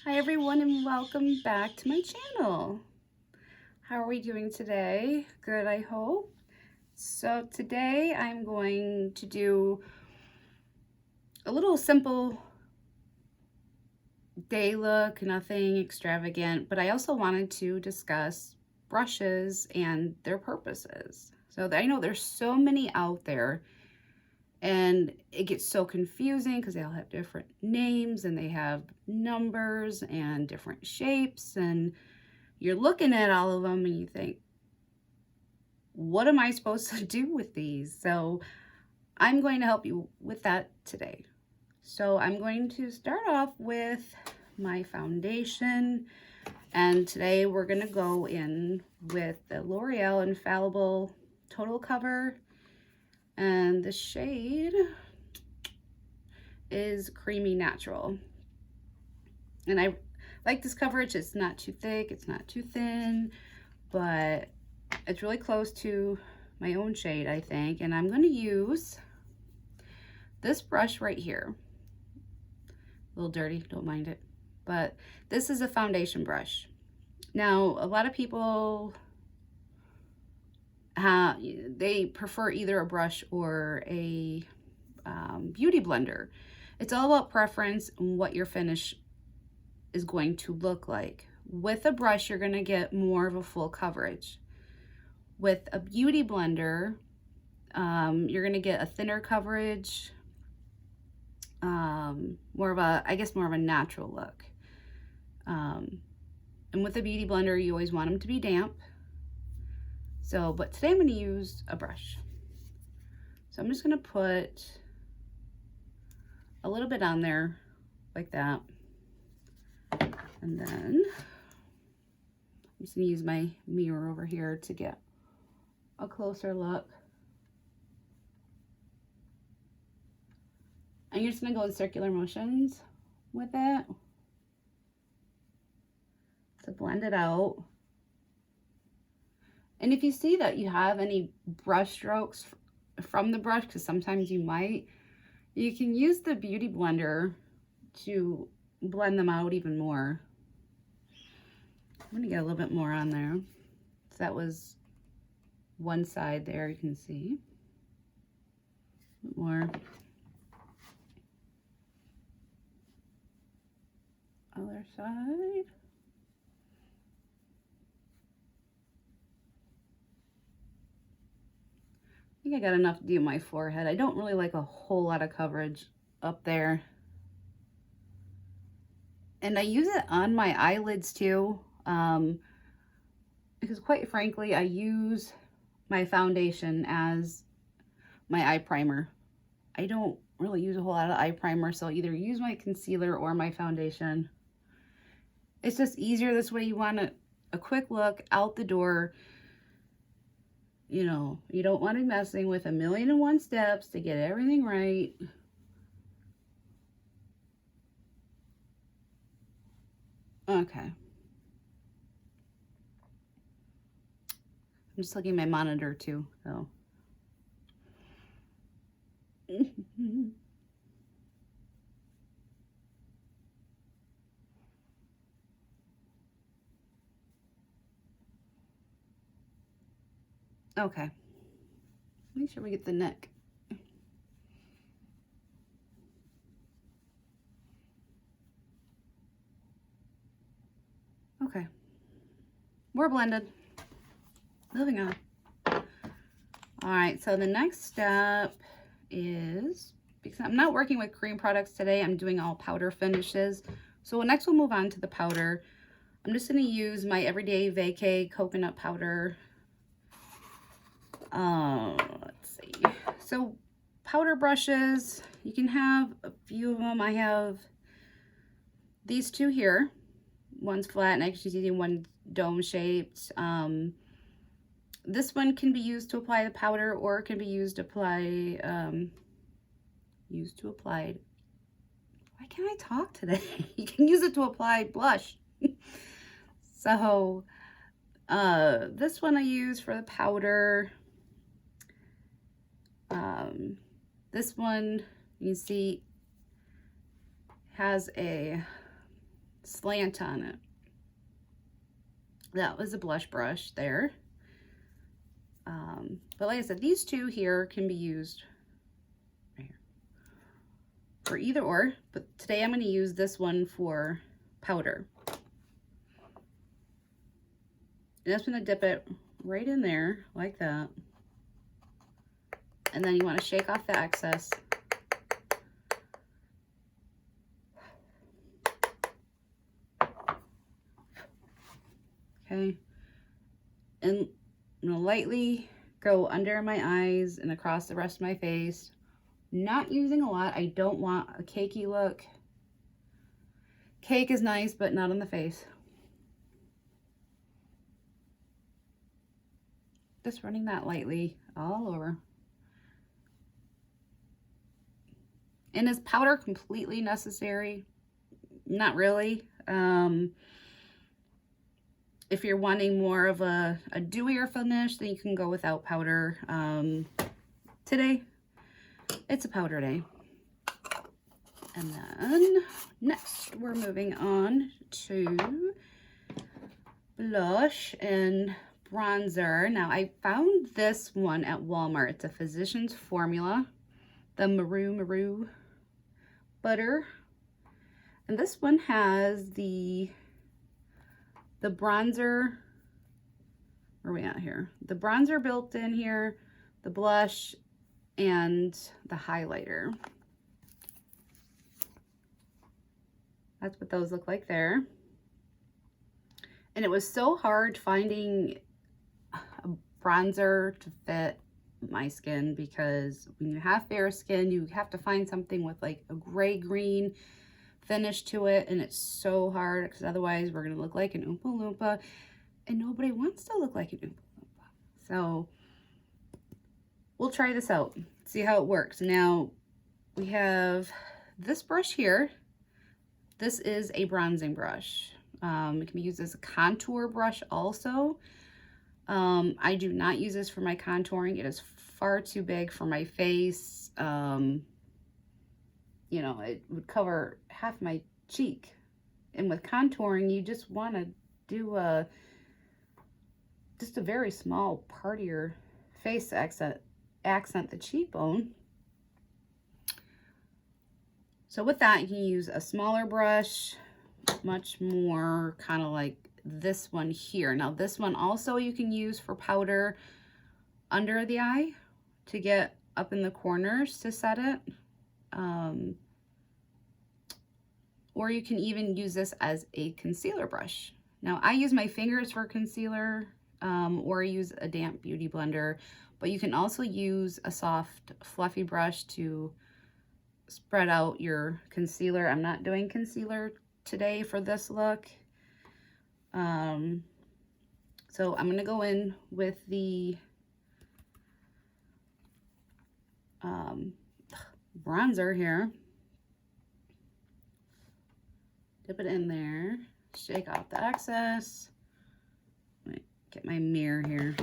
Hi everyone and welcome back to my channel. How are we doing today? Good, I hope. So today I'm going to do a little simple day look, nothing extravagant, but I also wanted to discuss brushes and their purposes. So I know there's so many out there and it gets so confusing because they all have different names and they have numbers and different shapes, and you're looking at all of them and you think, what am I supposed to do with these? So I'm going to help you with that today. So I'm going to start off with my foundation, and today we're going to go in with the L'Oreal Infallible Total Cover, and the shade is Creamy Natural. And I like this coverage. It's not too thick, it's not too thin, but it's really close to my own shade, I think. And I'm going to use this brush right here. A little dirty, don't mind it. But this is a foundation brush. Now, a lot of people they prefer either a brush or a beauty blender. It's all about preference and what your finish is going to look like. With a brush, you're going to get more of a full coverage. With a beauty blender, you're going to get a thinner coverage, more of a, I guess, more of a natural look. And with a beauty blender, you always want them to be damp. So, but today I'm going to use a brush. So I'm just going to put a little bit on there like that. And then I'm just going to use my mirror over here to get a closer look. And you're just going to go in circular motions with it to blend it out. And if you see that you have any brush strokes from the brush, because sometimes you might, you can use the beauty blender to blend them out even more. I'm going to get a little bit more on there. So that was one side there, you can see. A bit more. Other side. I think I got enough to do my forehead. I don't really like a whole lot of coverage up there. And I use it on my eyelids too, because quite frankly, I use my foundation as my eye primer. I don't really use a whole lot of eye primer, so I'll either use my concealer or my foundation. It's just easier this way. You want a quick look out the door. You know, you don't want to be messing with 1,000,001 steps to get everything right. Okay. I'm just looking at my monitor too, so. Okay. Make sure we get the neck. Okay. We're blended. Moving on. All right, so the next step is, because I'm not working with cream products today, I'm doing all powder finishes. So next we'll move on to the powder. I'm just going to use my Everyday Vacay coconut powder. Let's see. So powder brushes, you can have a few of them. I have these two here. One's flat and actually using one dome shaped. This one can be used to apply the powder, or it can be used to apply, why can't I talk today? You can use it to apply blush. So, this one I use for the powder. This one, you see, has a slant on it. That was a blush brush there. But like I said, these two here can be used right here for either or, but today I'm going to use this one for powder. And I'm going to dip it right in there like that. And then you want to shake off the excess. Okay. And I'm going to lightly go under my eyes and across the rest of my face. Not using a lot. I don't want a cakey look. Cake is nice, but not on the face. Just running that lightly all over. And is powder completely necessary? Not really. If you're wanting more of a dewier finish, then you can go without powder. Today, it's a powder day. And then next, we're moving on to blush and bronzer. Now, I found this one at Walmart. It's a Physicians Formula, the Maru Butter. And this one has the bronzer. Where are we at here? The bronzer built in here, the blush, and the highlighter. That's what those look like there. And it was so hard finding a bronzer to fit my skin, because when you have fair skin, you have to find something with like a gray-green finish to it, and it's so hard because otherwise we're going to look like an Oompa Loompa, and nobody wants to look like an Oompa Loompa. So we'll try this out, see how it works. Now we have this brush here. This is a bronzing brush. It can be used as a contour brush also. I do not use this for my contouring. It is far too big for my face. You know, it would cover half my cheek. And with contouring, you just want to do just a very small part of your face to accent the cheekbone. So with that, you can use a smaller brush, much more kind of like this one here. Now this one also you can use for powder under the eye to get up in the corners to set it. Or you can even use this as a concealer brush. Now I use my fingers for concealer, or use a damp beauty blender, but you can also use a soft fluffy brush to spread out your concealer. I'm not doing concealer today for this look. So I'm gonna go in with the bronzer here. Dip it in there, shake off the excess. Get my mirror here.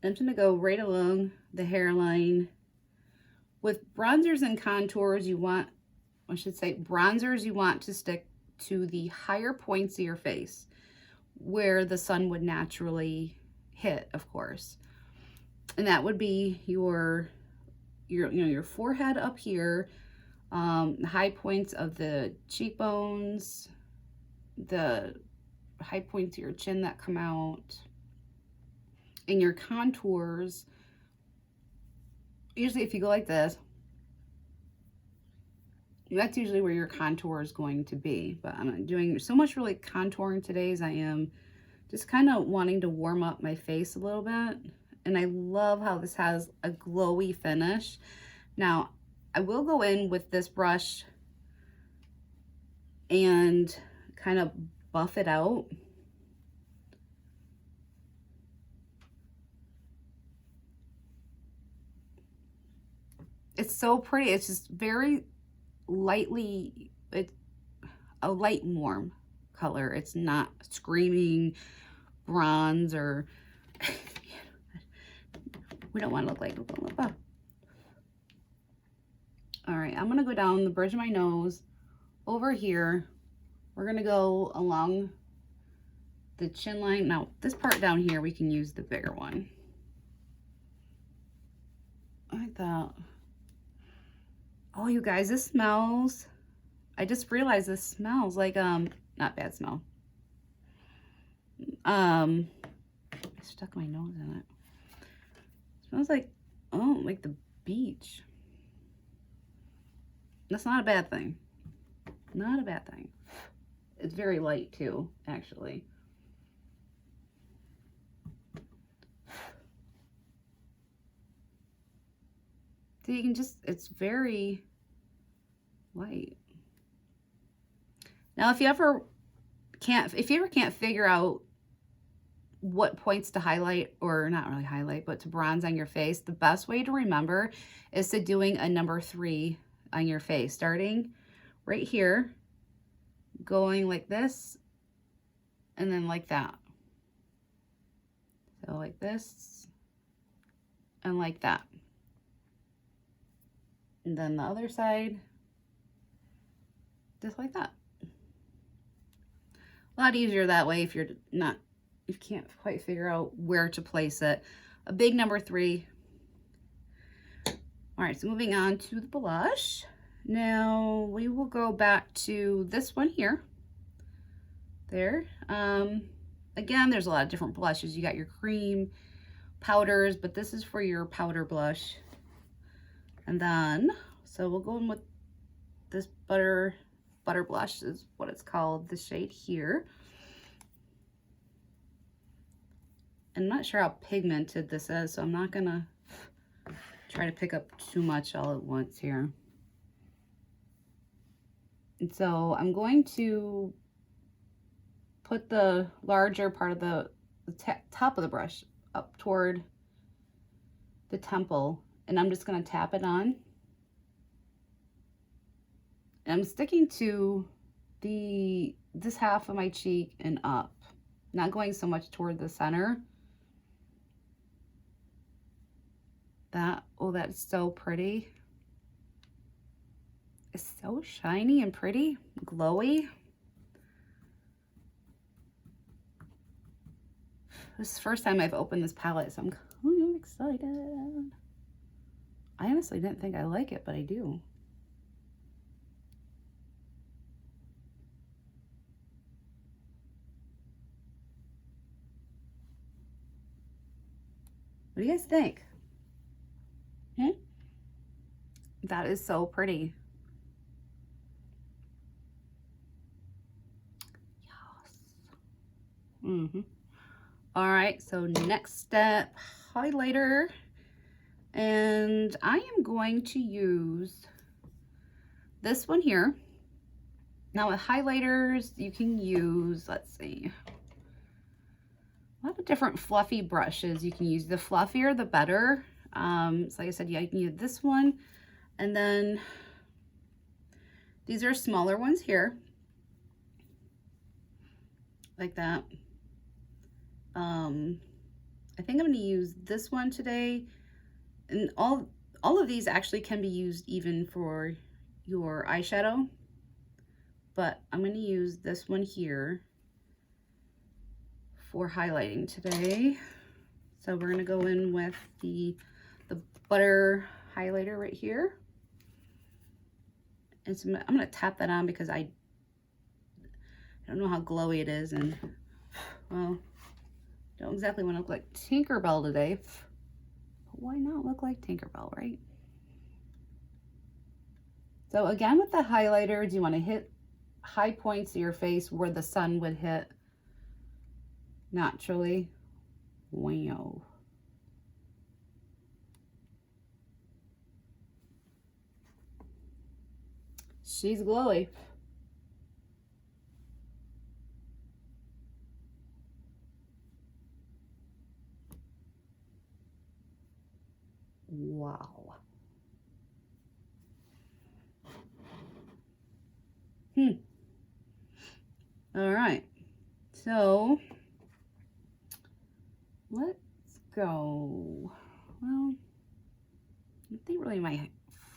I'm gonna go right along the hairline. With bronzers and contours, you want, I should say bronzers, you want to stick to the higher points of your face where the sun would naturally hit, of course. And that would be your forehead up here, the high points of the cheekbones, the high points of your chin that come out, and your contours. Usually if you go like this, that's usually where your contour is going to be. But I'm not doing so much really contouring today, as I am just kind of wanting to warm up my face a little bit. And I love how this has a glowy finish. Now I will go in with this brush and kind of buff it out. It's so pretty. It's just very lightly, it's a light warm color. It's not screaming bronze, or we don't want to look like Oompa Loompa. All right, I'm going to go down the bridge of my nose over here. We're going to go along the chin line. Now, this part down here, we can use the bigger one. Like that. Oh, you guys, this smells. I just realized this smells like, not bad smell. I stuck my nose in it. It smells like, oh, like the beach. That's not a bad thing. Not a bad thing. It's very light too, actually. So you can just, it's very light. Now, if you ever can't figure out what points to highlight, or not really highlight, but to bronze on your face, the best way to remember is to doing a number 3 on your face, starting right here, going like this, and then like that. So like this, and like that. And then the other side, just like that. A lot easier that way if you can't quite figure out where to place it. A big number 3. All right, so moving on to the blush. Now we will go back to this one here. There. Again, there's a lot of different blushes. You got your cream powders, but this is for your powder blush. And then, so we'll go in with this butter blush is what it's called, the shade here. I'm not sure how pigmented this is, so I'm not gonna try to pick up too much all at once here. And so I'm going to put the larger part of the top of the brush up toward the temple, and I'm just going to tap it on. And I'm sticking to this half of my cheek and up, not going so much toward the center. Oh, that's so pretty. It's so shiny and pretty, glowy. This is the first time I've opened this palette, so I'm kind of excited. I honestly didn't think I like it, but I do. What do you guys think? That is so pretty. Yes. All right, so next step, highlighter. And I am going to use this one here. Now with highlighters, you can use, let's see, a lot of different fluffy brushes you can use. The fluffier, the better. So like I said, yeah, you can use this one. And then these are smaller ones here. Like that. I think I'm going to use this one today. And all of these actually can be used even for your eyeshadow. But I'm going to use this one here for highlighting today. So we're going to go in with the butter highlighter right here. And so I'm going to tap that on because I don't know how glowy it is, and well, don't exactly want to look like Tinkerbell today. But why not look like Tinkerbell, right? So again, with the highlighter, do you want to hit high points of your face where the sun would hit naturally? Wow. She's glowy. Wow. All right. So let's go. Well, I think really my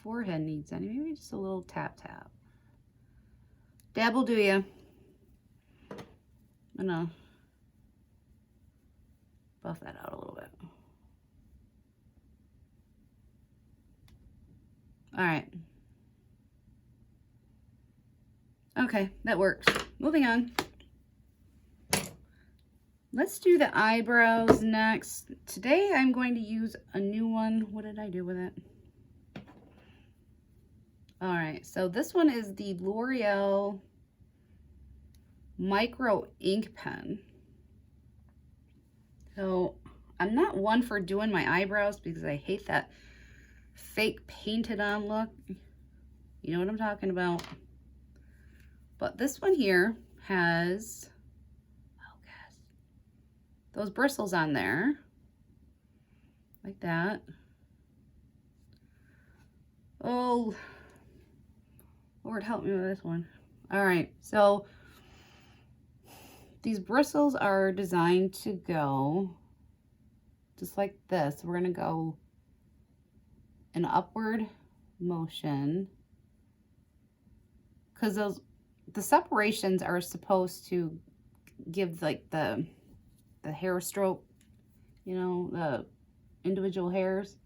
forehead needs any. Maybe just a little tap tap. Dab will do ya. I'm gonna buff that out a little bit. All right. Okay, that works. Moving on. Let's do the eyebrows next. Today I'm going to use a new one. What did I do with it? All right, so this one is the L'Oreal Micro Ink Pen. So I'm not one for doing my eyebrows because I hate that fake painted on look. You know what I'm talking about. But this one here has, focus, those bristles on there, like that. Oh, Lord help me with this one. All right, so these bristles are designed to go just like this. We're gonna go an upward motion because the separations are supposed to give like the hair stroke, you know, the individual hairs.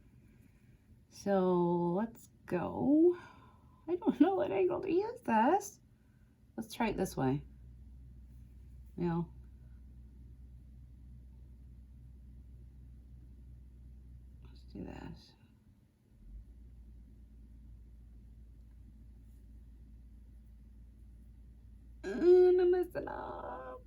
So let's go. I don't know what angle to use this. Let's try it this way. You know. Let's do this. I'm messing up.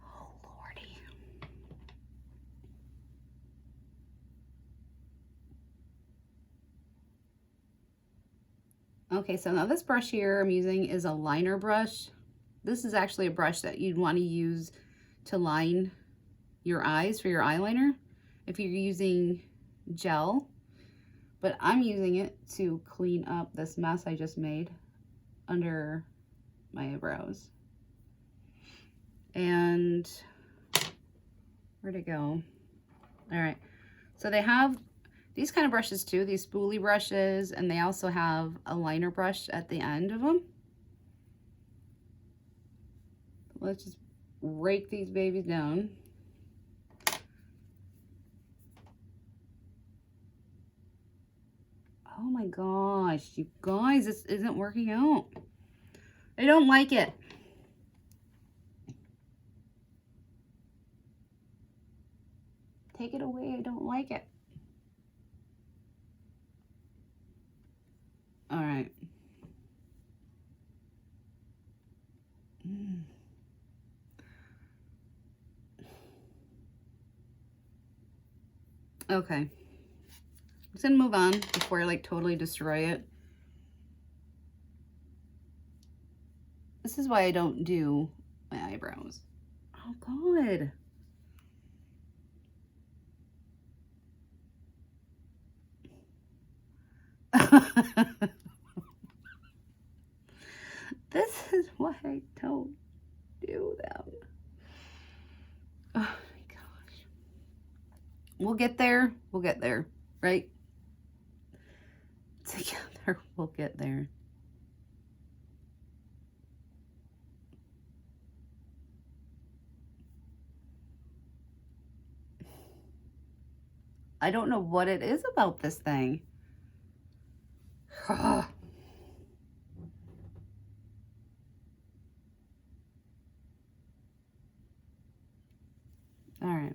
Oh, Lordy. Okay, so now this brush here I'm using is a liner brush. This is actually a brush that you'd want to use to line your eyes for your eyeliner if you're using gel, but I'm using it to clean up this mess I just made under my eyebrows. And where'd it go? All right, so they have these kind of brushes too, these spoolie brushes, and they also have a liner brush at the end of them. Let's just rake these babies down. Oh my gosh, you guys, this isn't working out. I don't like it. Take it away, I don't like it. All right. Okay. I'm just gonna move on before I like totally destroy it. This is why I don't do my eyebrows. Oh God. This is why I don't do them. Oh my gosh. We'll get there. We'll get there, right? Together, we'll get there. I don't know what it is about this thing. All right.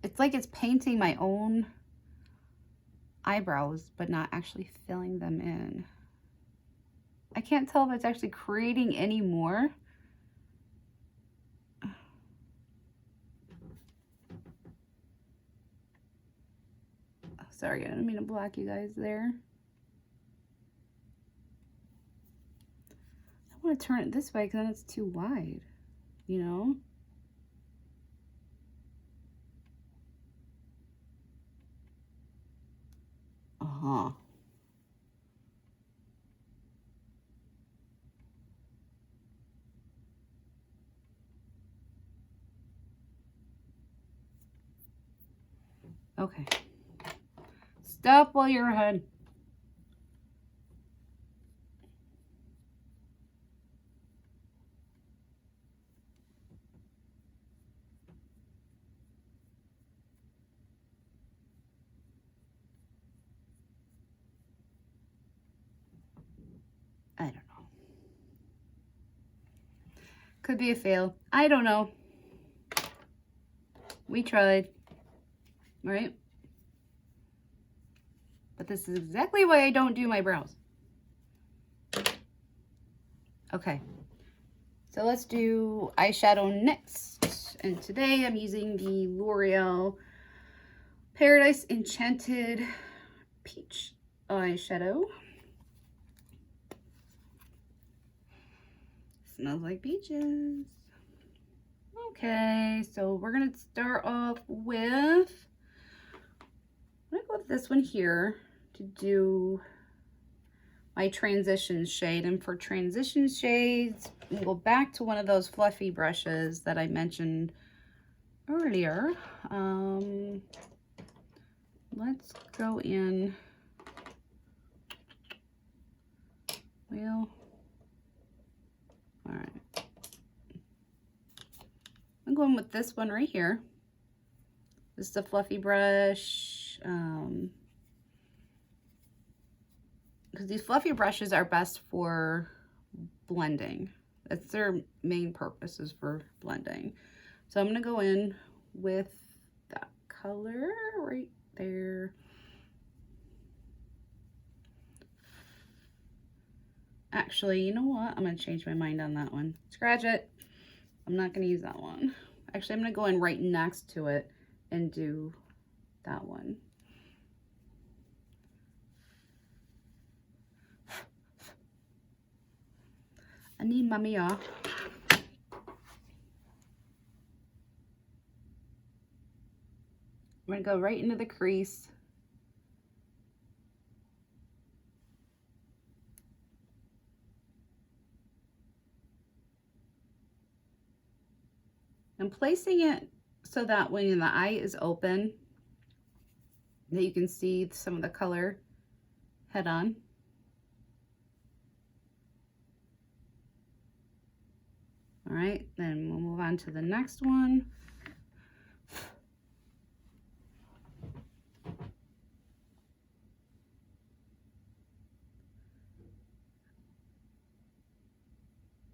It's like it's painting my own eyebrows, but not actually filling them in. I can't tell if it's actually creating any more. Oh, sorry, I didn't mean to block you guys there. want to turn it this way because then it's too wide, you know? Uh-huh. Okay. Stop while you're ahead. I don't know. Could be a fail. I don't know. We tried, right? But this is exactly why I don't do my brows. Okay, so let's do eyeshadow next. And today I'm using the L'Oreal Paradise Enchanted Peach eyeshadow. Smells like peaches. Okay, so we're gonna start off with, I'm gonna go with this one here to do my transition shade. And for transition shades, we'll go back to one of those fluffy brushes that I mentioned earlier. Let's go in, well, all right. I'm going with this one right here. This is a fluffy brush. Because these fluffy brushes are best for blending. That's their main purpose, is for blending. So I'm going to go in with that color right there. Actually, you know what? I'm going to change my mind on that one. Scratch it. I'm not going to use that one. Actually, I'm going to go in right next to it and do that one. I need mommy off. I'm going to go right into the crease. I'm placing it so that when the eye is open, that you can see some of the color head on. All right, then we'll move on to the next one.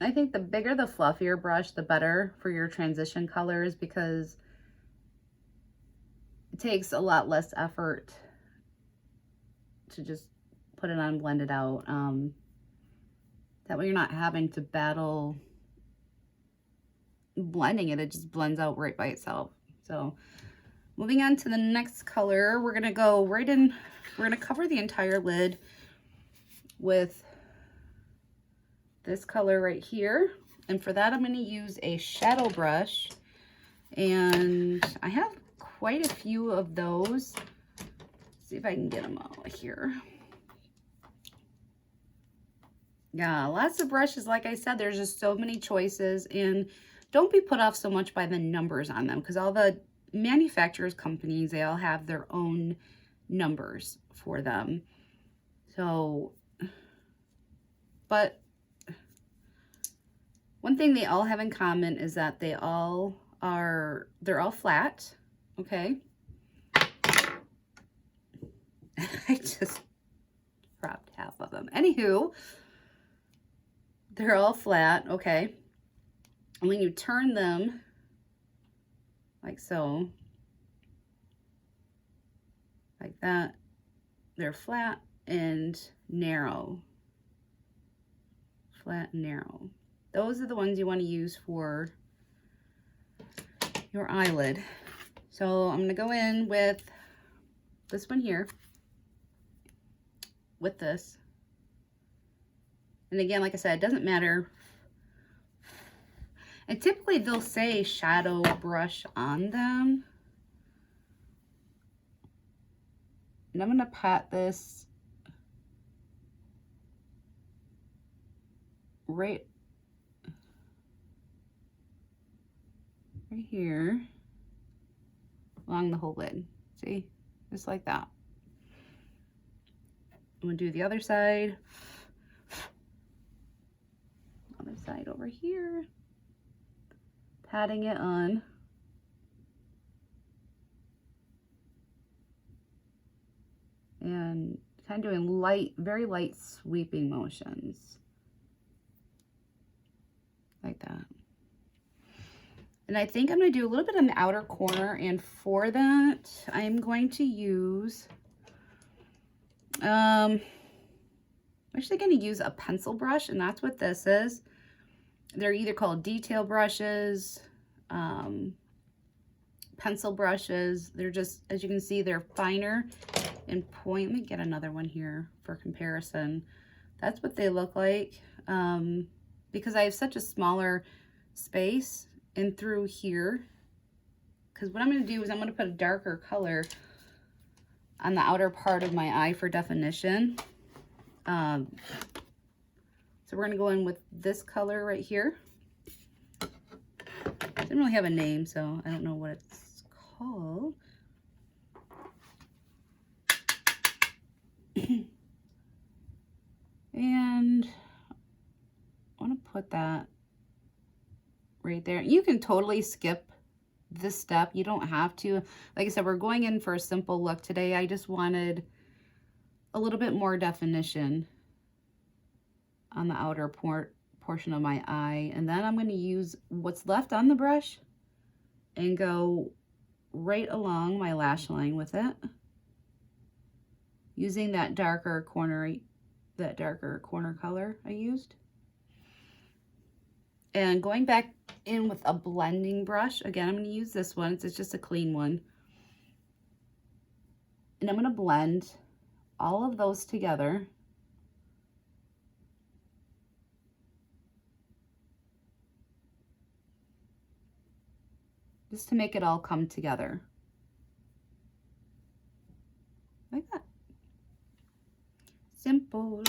I think the bigger the fluffier brush, the better for your transition colors, because it takes a lot less effort to just put it on, blend it out. That way you're not having to battle blending it. It just blends out right by itself. So moving on to the next color, we're gonna go right in, we're gonna cover the entire lid with this color right here. And for that, I'm gonna use a shadow brush. And I have quite a few of those. Let's see if I can get them all here. Yeah, lots of brushes. Like I said, there's just so many choices, and don't be put off so much by the numbers on them, because all the manufacturers companies, they all have their own numbers for them. So, but one thing they all have in common is that they're all flat, okay? I just dropped half of them. Anywho, they're all flat, okay? And when you turn them like so, like that, they're flat and narrow. Flat and narrow. Those are the ones you want to use for your eyelid. So I'm going to go in with this one here, with this. And again, like I said, it doesn't matter. And typically they'll say shadow brush on them. And I'm going to pat this right here along the whole lid. See? Just like that. I'm going to do the other side. Other side over here. Patting it on. And kind of doing light, very light sweeping motions. Like that. And I think I'm going to do a little bit on the outer corner, and for that, I'm going to use, I'm actually going to use a pencil brush, and that's what this is. They're either called detail brushes, pencil brushes. They're just, as you can see, they're finer in point. Let me get another one here for comparison. That's what they look like. Because I have such a smaller space and through here, because what I'm going to do is I'm going to put a darker color on the outer part of my eye for definition. So we're going to go in with this color right here. It doesn't really have a name, so I don't know what it's called. And I want to put that right there. You can totally skip this step. You don't have to. Like I said, we're going in for a simple look today. I just wanted a little bit more definition on the outer portion of my eye. And then I'm going to use what's left on the brush and go right along my lash line with it, using that darker corner color I used. And going back in with a blending brush. Again, I'm going to use this one. It's just a clean one. And I'm going to blend all of those together. Just to make it all come together. Like that. Simple.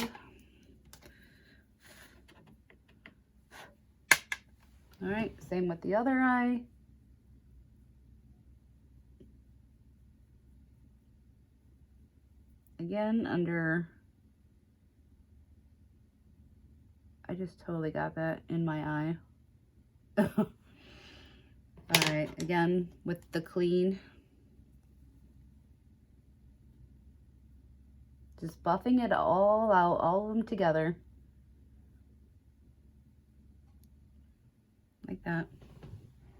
All right, same with the other eye. Again, under, I just totally got that in my eye. All right, again, with the clean. Just buffing it all out, all of them together. Like that.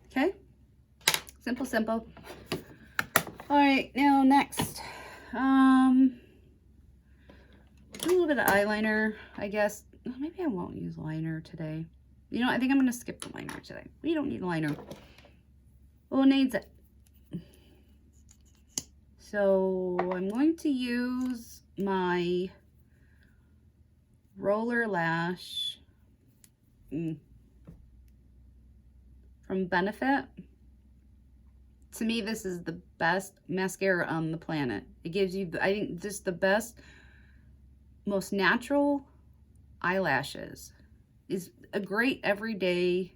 Okay, simple, simple. All right, now next, do a little bit of eyeliner, I guess. Maybe I won't use liner today. You know, I think I'm gonna skip the liner today. We don't need liner. Who needs it? So I'm going to use my Roller Lash from Benefit. To me, this is the best mascara on the planet. It gives you, I think, just the best, most natural eyelashes. Is a great everyday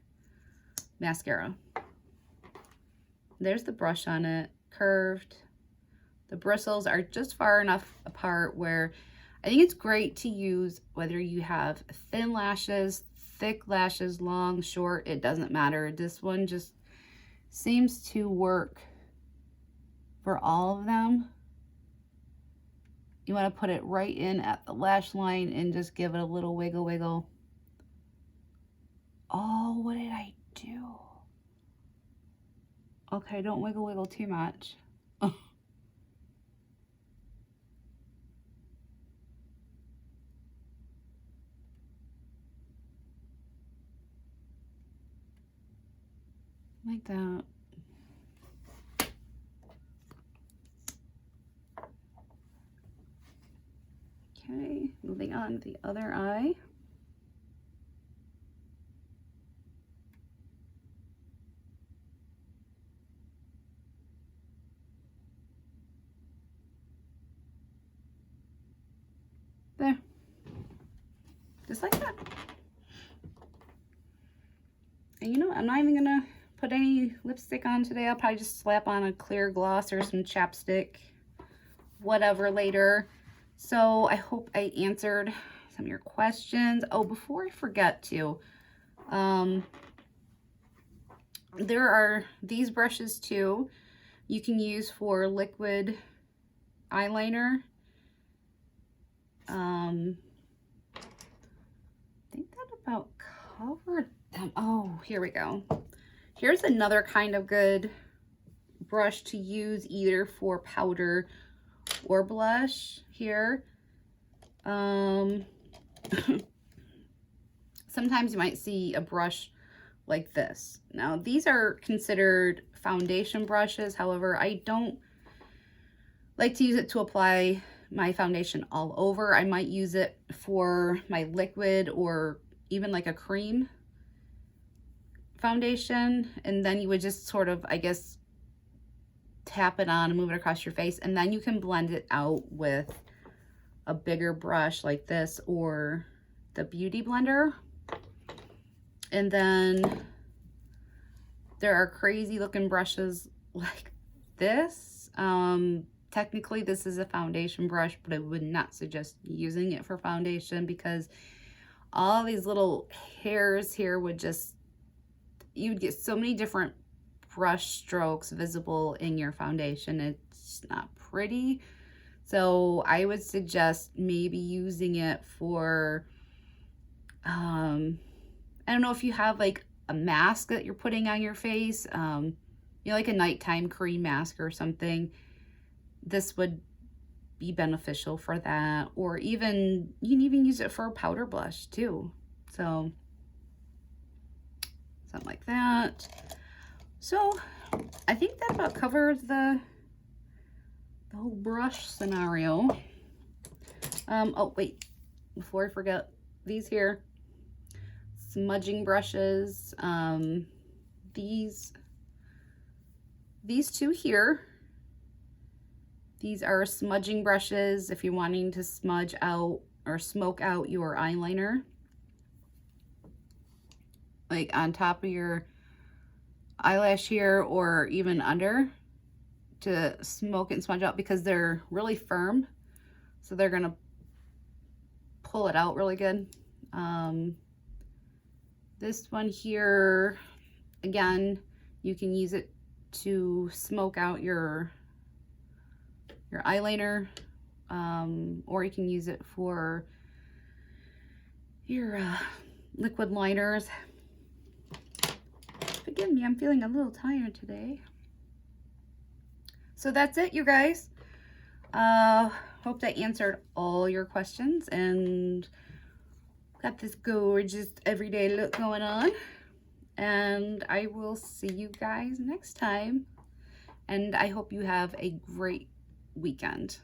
mascara. There's the brush on it, curved. The bristles are just far enough apart where I think it's great to use whether you have thin lashes, thick lashes, long, short, it doesn't matter. This one just seems to work for all of them. You want to put it right in at the lash line and just give it a little wiggle wiggle. Oh, what did I do? Okay, don't wiggle wiggle too much. Like that. Okay, moving on to the other eye. I'm not even gonna put any lipstick on today. I'll probably just slap on a clear gloss or some chapstick, whatever, later. So I hope I answered some of your questions. Oh, before I forget to, there are these brushes too you can use for liquid eyeliner. I think that about covered them. Oh, here we go. Here's another kind of good brush to use either for powder or blush here. Sometimes you might see a brush like this. Now, these are considered foundation brushes. However, I don't like to use it to apply my foundation all over. I might use it for my liquid or even like a cream foundation, and then you would just sort of, I guess, tap it on and move it across your face, and then you can blend it out with a bigger brush like this or the Beauty Blender. And then there are crazy looking brushes like this. Technically this is a foundation brush, but I would not suggest using it for foundation because all these little hairs here would just, you'd get so many different brush strokes visible in your foundation. It's not pretty. So I would suggest maybe using it for, I don't know if you have like a mask that you're putting on your face, you know, like a nighttime cream mask or something. This would be beneficial for that. Or even, you can even use it for a powder blush too. So something like that. So I think that about covers the whole brush scenario. Oh wait, before I forget, these here, smudging brushes. These two here, these are smudging brushes if you're wanting to smudge out or smoke out your eyeliner, like on top of your eyelash here or even under, to smoke it and smudge out, because they're really firm, so they're gonna pull it out really good. This one here, again, you can use it to smoke out your eyeliner, or you can use it for your liquid liners. Forgive me, I'm feeling a little tired today. So that's it, you guys. Hope that answered all your questions and got this gorgeous everyday look going on. And I will see you guys next time. And I hope you have a great weekend.